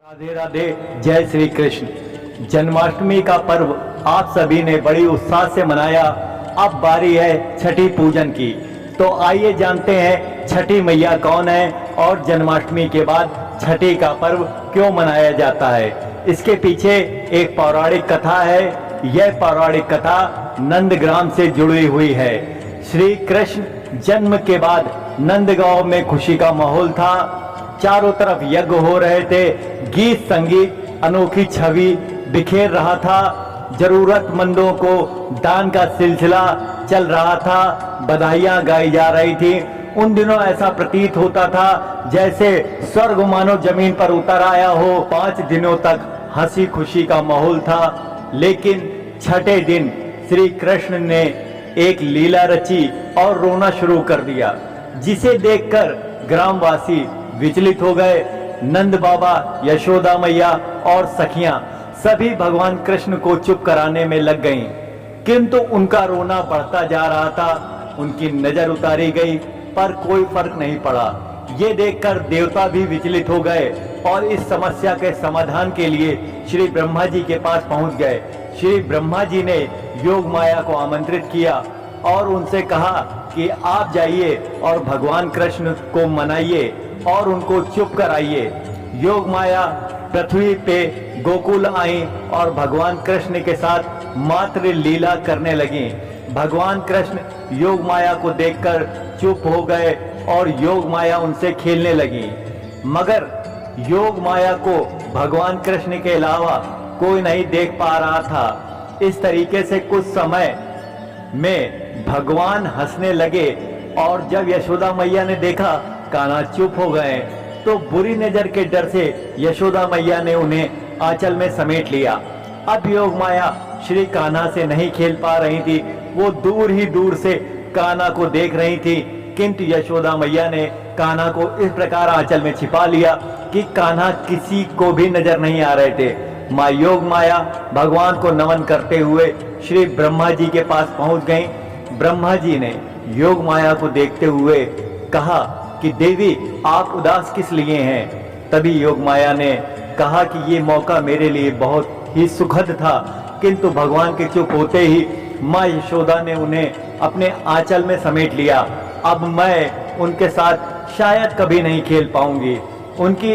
राधे राधे। जय श्री कृष्ण। जन्माष्टमी का पर्व आप सभी ने बड़ी उत्साह से मनाया। अब बारी है छठी पूजन की। तो आइए जानते हैं छठी मैया कौन है और जन्माष्टमी के बाद छठी का पर्व क्यों मनाया जाता है। इसके पीछे एक पौराणिक कथा है। यह पौराणिक कथा नंदग्राम से जुड़ी हुई है। श्री कृष्ण जन्म के बाद नंदगांव में खुशी का माहौल था। चारों तरफ यज्ञ हो रहे थे, गीत संगीत अनोखी छवि बिखेर रहा था, जरूरतमंदों को दान का सिलसिला चल रहा था, बधाइयां गाई जा रही थी। उन दिनों ऐसा प्रतीत होता था जैसे स्वर्ग मानो जमीन पर उतर आया हो। 5 दिनों तक हंसी खुशी का माहौल था, लेकिन छठे दिन श्री कृष्ण ने एक लीला रची और रोना शुरू कर दिया, जिसे देखकर ग्रामवासी विचलित हो गए। नंद बाबा, यशोदा मैया और सखियां सभी भगवान कृष्ण को चुप कराने में लग गईं, किंतु उनका रोना बढ़ता जा रहा था। उनकी नजर उतारी गई पर कोई फर्क नहीं पड़ा। ये देखकर देवता भी विचलित हो गए और इस समस्या के समाधान के लिए श्री ब्रह्मा जी के पास पहुंच गए। श्री ब्रह्मा जी ने योग माया को आमंत्रित किया और उनसे कहा कि आप जाइए और भगवान कृष्ण को मनाइए और उनको चुप कराइए। योग माया पृथ्वी पे गोकुल आई और भगवान कृष्ण के साथ मात्र लीला करने लगी। भगवान कृष्ण योग माया को देखकर चुप हो गए और योग माया उनसे खेलने लगी, मगर योग माया को भगवान कृष्ण के अलावा कोई नहीं देख पा रहा था। इस तरीके से कुछ समय में भगवान हंसने लगे और जब यशोदा मैया ने देखा कान्हा चुप हो गए, तो बुरी नजर के डर से यशोदा मैया ने उन्हें आंचल में समेट लिया। अब योग माया श्री कान्हा से नहीं खेल पा रही थी, वो दूर ही दूर से कान्हा को देख रही थी, किंतु यशोदा मैया ने कान्हा को इस प्रकार आंचल में छिपा लिया कि कान्हा किसी को भी नजर नहीं आ रहे थे। माँ योग माया भगवान को नमन करते हुए श्री ब्रह्मा जी के पास पहुंच गईं। ब्रह्मा जी ने योग माया को देखते हुए कहा कि देवी आप उदास किस लिए हैं। तभी योग माया ने कहा कि ये मौका मेरे लिए बहुत ही सुखद था, किंतु भगवान के चुप होते ही माँ यशोदा ने उन्हें अपने आंचल में समेट लिया। अब मैं उनके साथ शायद कभी नहीं खेल पाऊंगी। उनकी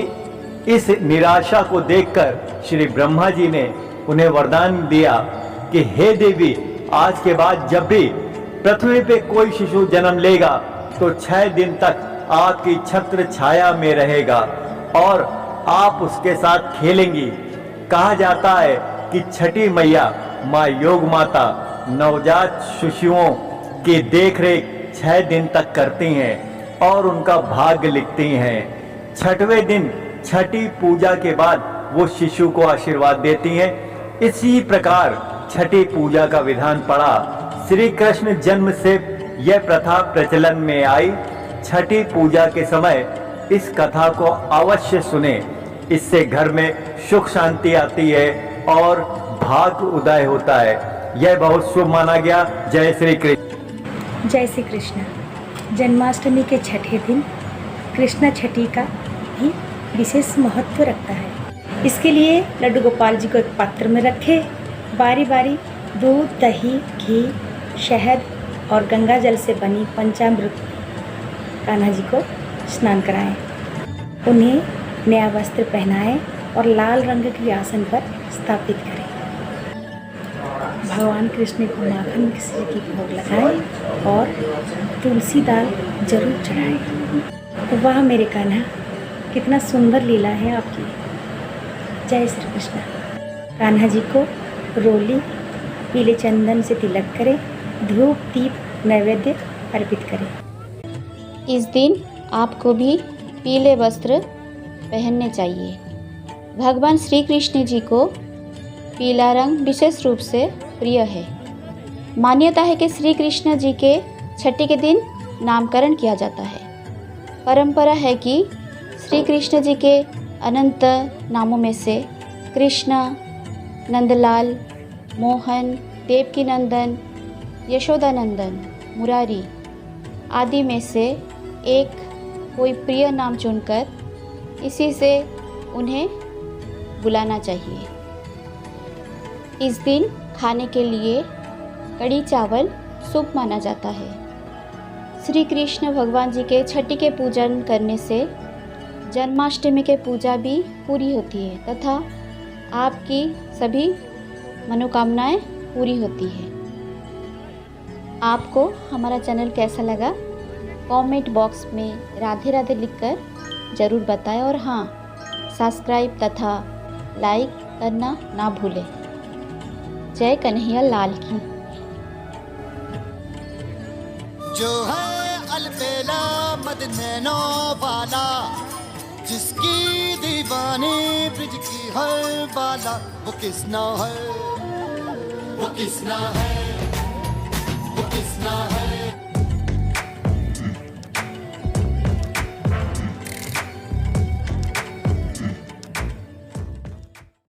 इस निराशा को देखकर श्री ब्रह्मा जी ने उन्हें वरदान दिया कि हे देवी, आज के बाद जब भी पृथ्वी पे कोई शिशु जन्म लेगा तो 6 दिन तक आपकी छत्र छाया में रहेगा और आप उसके साथ खेलेंगी। कहा जाता है कि छठी मैया माँ योग माता नवजात शिशुओं की देखरेख 6 दिन तक करती हैं और उनका भाग्य लिखती हैं। 6वें दिन छठी पूजा के बाद वो शिशु को आशीर्वाद देती हैं। इसी प्रकार छठी पूजा का विधान पड़ा। श्री कृष्ण जन्म से यह प्रथा प्रचलन में आई। छठी पूजा के समय इस कथा को अवश्य सुने, इससे घर में सुख शांति आती है और भाग्य उदय होता है। यह बहुत शुभ माना गया। जय श्री कृष्ण। जय श्री कृष्ण। जन्माष्टमी के छठे दिन कृष्ण छठी का भी विशेष महत्व रखता है। इसके लिए लड्डू गोपाल जी को एक पात्र में रखे, बारी बारी दूध, दही, घी, शहद और गंगा जल से बनी पंचामृत कान्हा जी को स्नान कराएं। उन्हें नया वस्त्र पहनाएं और लाल रंग के आसन पर स्थापित करें। भगवान कृष्ण को माखन मिश्री की भोग लगाएं और तुलसी दाल जरूर चढ़ाएं। वाह मेरे कान्हा, कितना सुंदर लीला है आपकी। जय श्री कृष्ण। कान्हा जी को रोली पीले चंदन से तिलक करें, धूप दीप नैवेद्य अर्पित करें। इस दिन आपको भी पीले वस्त्र पहनने चाहिए। भगवान श्री कृष्ण जी को पीला रंग विशेष रूप से प्रिय है। मान्यता है कि श्री कृष्ण जी के छठी के दिन नामकरण किया जाता है। परंपरा है कि श्री कृष्ण जी के अनंत नामों में से कृष्ण, नंदलाल, मोहन, देवकी नंदन, यशोदा नंदन, मुरारी आदि में से एक कोई प्रिय नाम चुनकर इसी से उन्हें बुलाना चाहिए। इस दिन खाने के लिए कड़ी चावल शुभ माना जाता है। श्री कृष्ण भगवान जी के छठी के पूजन करने से जन्माष्टमी के पूजा भी पूरी होती है तथा आपकी सभी मनोकामनाएं पूरी होती है। आपको हमारा चैनल कैसा लगा कमेंट बॉक्स में राधे राधे लिखकर ज़रूर बताएं और हाँ, सब्सक्राइब तथा लाइक करना ना भूलें। जय कन्हैया लाल की। जो है अलबेला मद नैनो वाला, जिसकी दीवानी ब्रिज की हर बाला, वो किसना है, वो किसना है, वो किसना है।